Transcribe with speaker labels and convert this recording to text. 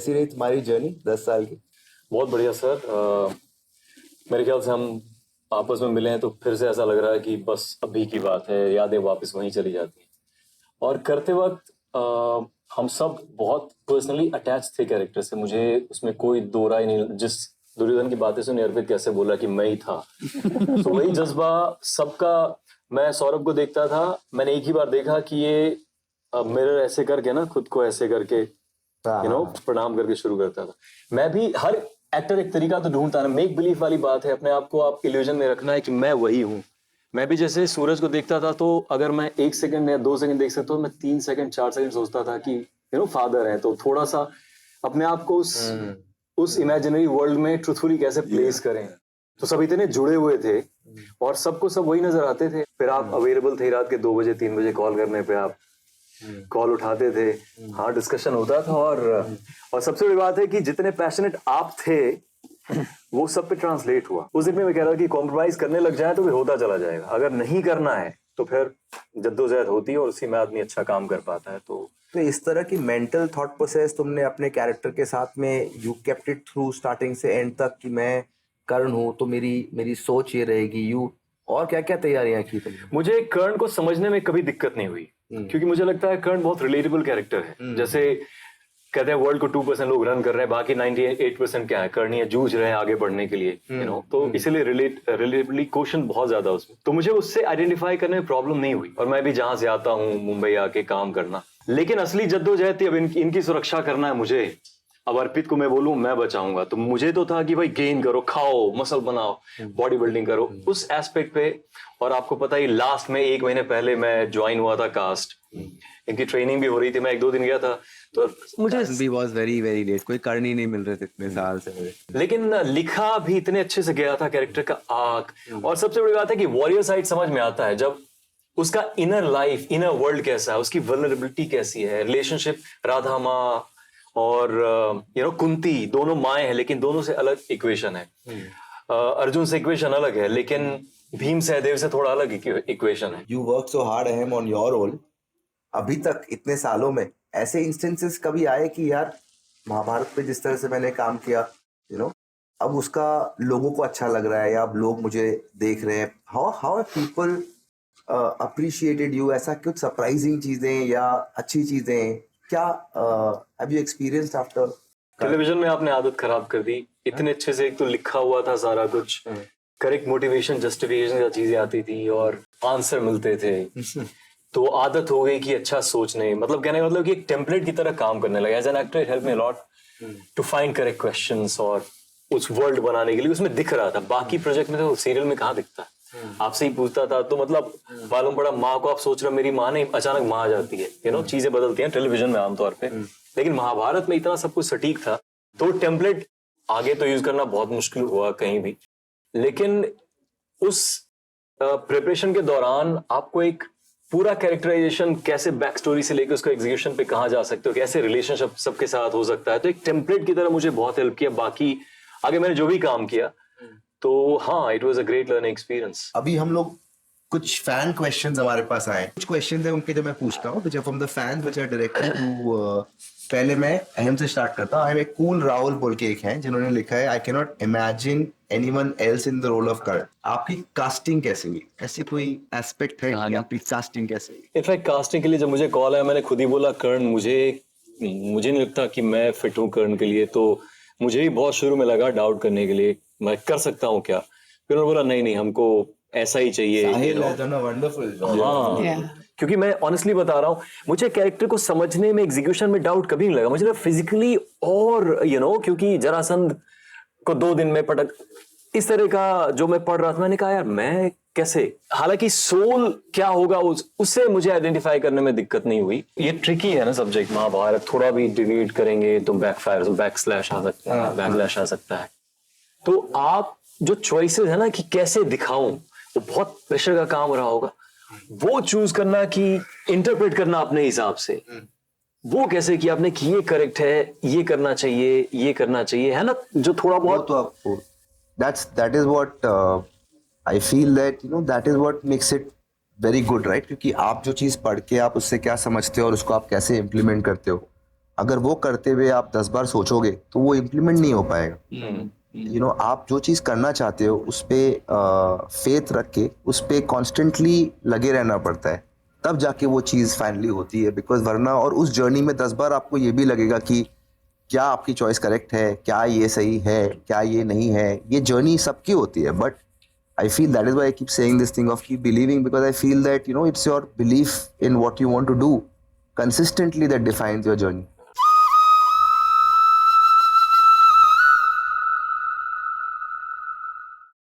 Speaker 1: कैसी रही तुम्हारी जर्नी 10 साल की?
Speaker 2: बहुत बढ़िया सर। मेरे ख्याल से हम आपस में मिले हैं तो फिर से ऐसा लग रहा है कि बस अभी की बात है, यादें वापस वहीं चली जाती हैं। और करते वक्त हम सब बहुत पर्सनली अटैच थे कैरेक्टर से, मुझे उसमें कोई दो राय नहीं। जिस दुर्योधन की बातें सुनी अर्पित कैसे बोला कि मैं ही था, तो वही जज्बा सबका। मैं सौरभ को देखता था, मैंने एक ही बार देखा कि ये मिरर ऐसे करके ना, खुद को ऐसे करके प्रणाम करके शुरू करता था। मैं भी, हर एक्टर एक तरीका तो ढूंढता ना, मेक बिलीव वाली बात है, अपने आप को आप इल्यूजन में रखना है कि मैं वही हूँ। मैं भी जैसे सूरज को देखता था तो अगर मैं 1 सेकंड या 2 सेकंड देख सकता हूँ, मैं 3 सेकंड 4 सेकंड सोचता था कि फादर है, तो थोड़ा सा अपने आप को उस इमेजिनरी वर्ल्ड में ट्रूथफुली कैसे प्लेस करें। तो सब इतने जुड़े हुए थे और सबको सब वही नजर आते थे। फिर आप अवेलेबल थे रात के 2 बजे 3 बजे कॉल करने पे, आप कॉल उठाते थे, हाँ डिस्कशन होता था। और सबसे बड़ी बात है कि जितने पैशनेट आप थे वो सब पे ट्रांसलेट हुआ। उस दिन में मैं कह रहा था कि कॉम्प्रोमाइज करने लग जाए तो भी होता चला जाएगा, अगर नहीं करना है तो फिर जद्दोजहद होती है और उसी में आदमी अच्छा काम कर पाता है। तो
Speaker 1: इस तरह की मेंटल थॉट प्रोसेस तुमने अपने कैरेक्टर के साथ में you kept it through starting से एंड तक कि मैं कर्ण हूँ तो मेरी सोच ये रहेगी यू, और क्या क्या तैयारियां की तुमने?
Speaker 2: मुझे कर्ण को समझने में कभी दिक्कत नहीं हुई, क्योंकि मुझे लगता है कर्ण बहुत रिलेटेबल कैरेक्टर है। जैसे कहते हैं वर्ल्ड को 2% लोग रन कर रहे हैं, बाकी 98% क्या है, कर्णीय जूझ रहे हैं आगे बढ़ने के लिए, तो इसीलिए रिलेटेबली क्वेश्चन बहुत ज्यादा उसमें। तो मुझे उससे आइडेंटिफाई करने में प्रॉब्लम नहीं हुई। और मैं भी जहां से आता हूँ मुंबई आके काम करना, लेकिन असली जद्दोजहद थी अब इनकी सुरक्षा करना है मुझे। अब अर्पित को मैं बोलूं मैं बचाऊंगा, तो मुझे तो था कि भाई गेन करो, खाओ, मसल बनाओ, बॉडी बिल्डिंग करो, उस एस्पेक्ट पे। और आपको पता ही लास्ट में 1 महीने पहले मैं ज्वाइन हुआ था कास्ट, इनकी ट्रेनिंग भी हो रही थी, मैं 1-2 दिन गया था, तो मुझे
Speaker 3: भी वाज वेरी वेरी लेट, कोई कर्ण ही नहीं मिल रहे थे इतने साल से।
Speaker 2: लेकिन लिखा भी इतने अच्छे से गया था कैरेक्टर का आर्क। और सबसे बड़ी बात है कि वॉरियर साइड समझ में आता है जब उसका इनर लाइफ, इनर वर्ल्ड कैसा है, उसकी वल्नरेबिलिटी कैसी है, रिलेशनशिप राधा माँ और कुंती, दोनों माएँ हैं लेकिन दोनों से अलग इक्वेशन है। अर्जुन से इक्वेशन अलग है, लेकिन भीम सहदेव से थोड़ा अलग इक्वेशन है।
Speaker 1: यू वर्क सो हार्ड अहम ऑन योर रोल। अभी तक इतने सालों में ऐसे इंस्टेंसेस कभी आए कि यार महाभारत पे जिस तरह से मैंने काम किया अब उसका लोगों को अच्छा लग रहा है, या अब लोग मुझे देख रहे हैं, हाउ पीपल अप्रिशिएटेड यू? ऐसा कुछ सरप्राइजिंग चीजें या अच्छी चीजें क्या have you experienced after?
Speaker 2: Television में आपने आदत खराब कर दी इतने अच्छे से। एक तो लिखा हुआ था सारा कुछ, करेक्ट मोटिवेशन जस्टिफिकेशन चीजें आती थी और आंसर मिलते थे, तो आदत हो गई कि अच्छा सोचने, मतलब कहने का मतलब कि एक टेम्पलेट की तरह काम करने लगा। As an actor it help me lot to find correct questions और उस वर्ल्ड बनाने के लिए उसमें दिख रहा था। बाकी प्रोजेक्ट में तो सीरियल में कहाँ दिखता है, आपसे ही पूछता था तो मतलब मालूम पड़ा माँ को आप सोच रहे हो मेरी माँ नहीं, अचानक माँ आ जाती है। चीजें बदलती हैं टेलीविजन में आमतौर पे, लेकिन महाभारत में इतना सब कुछ सटीक था तो टेम्पलेट आगे तो यूज करना बहुत मुश्किल हुआ कहीं भी। लेकिन उस प्रिपरेशन के दौरान आपको एक पूरा कैरेक्टराइजेशन कैसे बैक स्टोरी से लेकर उसको एग्जीक्यूशन पे कहाँ जा सकते हो, कैसे रिलेशनशिप सबके साथ हो सकता है, तो एक टेम्पलेट की तरह मुझे बहुत हेल्प किया। बाकी आगे मैंने जो भी काम किया तो हाँ, it was a great learning experience.
Speaker 1: अभी हम लोग कुछ फैन क्वेश्चंस हमारे पास आए, कुछ क्वेश्चंस हैं उनके जो मैं पूछता हूँ, which are from the fans which are directed to पहले मैं अहम से स्टार्ट करता हूँ। एक कूल राहुल बोल के एक हैं जिन्होंने लिखा है, I can not imagine anyone else in the role of Karna. आपकी कास्टिंग कैसे हुई? ऐसी कोई एस्पेक्ट है कि आपकी कास्टिंग कैसे हुई?
Speaker 2: इनफैक्ट कास्टिंग के लिए जब मुझे कॉल आया मैंने खुद ही बोला कर्ण मुझे नहीं लगता कि मैं फिट हूँ कर्ण के लिए, तो मुझे ही बहुत शुरू में लगा डाउट करने के लिए मैं कर सकता हूँ क्या। फिर उन्होंने बोला नहीं हमको ऐसा ही चाहिए। हाँ, क्योंकि मैं ऑनेस्टली बता रहा हूँ मुझे कैरेक्टर को समझने में, एग्जीक्यूशन में डाउट कभी नहीं लगा। मुझे फिजिकली और क्योंकि जरासंध को 2 दिन में पटक, इस तरह का जो मैं पढ़ रहा था, मैंने कहा यार मैं कैसे, हालांकि सोल क्या होगा उससे मुझे आइडेंटिफाई करने में दिक्कत नहीं हुई। ये ट्रिकी है ना सब्जेक्ट महाभारत, थोड़ा भी डिलीट करेंगे तो बैकफायर, बैकस्लैश आ सकता है, बैकलैश आ सकता है। तो आप जो चॉइसेस है ना कि कैसे दिखाऊं, वो बहुत प्रेशर का काम रहा होगा, वो चूज करना कि इंटरप्रेट करना अपने हिसाब से, वो कैसे कि आपने कि ये करेक्ट है, ये करना चाहिए, ये करना चाहिए, है ना, जो थोड़ा बहुत
Speaker 1: तो आपको that is what I feel that that is what makes it very good, right? क्योंकि आप जो चीज पढ़ के आप उससे क्या समझते हो और उसको आप कैसे इम्प्लीमेंट करते हो, अगर वो करते हुए आप 10 बार सोचोगे तो वो इम्प्लीमेंट नहीं हो पाएगा। आप जो चीज़ करना चाहते हो उस पर फेथ रख के उस पर कॉन्स्टेंटली लगे रहना पड़ता है, तब जाके वो चीज़ फाइनली होती है। बिकॉज वरना और उस जर्नी में 10 बार आपको ये भी लगेगा कि क्या आपकी चॉइस करेक्ट है, क्या ये सही है, क्या ये नहीं है। ये जर्नी सबकी होती है, but I feel that is why I keep saying this thing of keep believing, because I feel that it's your belief in what you want to do consistently that defines your journey.